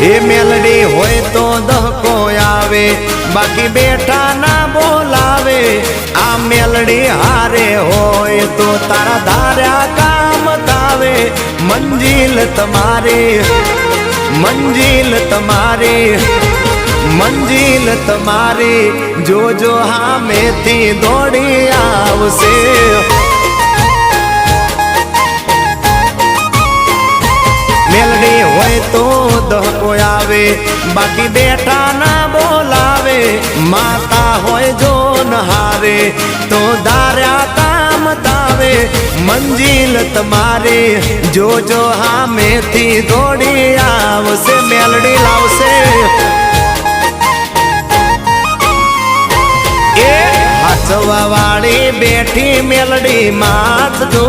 એ મેલડી હોય તો દહકો આવે, બાકી બેઠા ના બોલાવે। આ મેલડી હારે હોય તો તારા ધાર્યા કામ થાવે। મંજિલ તમારી, મંજિલ તમારી, મંજિલ તમારી, જોજો હામેથી દોડી આવશે। મેલડી હોય તો દહકો આવે, બાકી બેઠા ના બોલાવે। માતા હોય જો નહારે તો ધાર્યા કામ થાવે। મંજિલ તમારી, જોજો હામેથી દોડી આવશે। મેલડી લાવશે। એ હાચવા વાળી બેઠી મેલડી માત જો,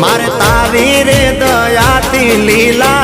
મારે તારી રે દયાથી લીલા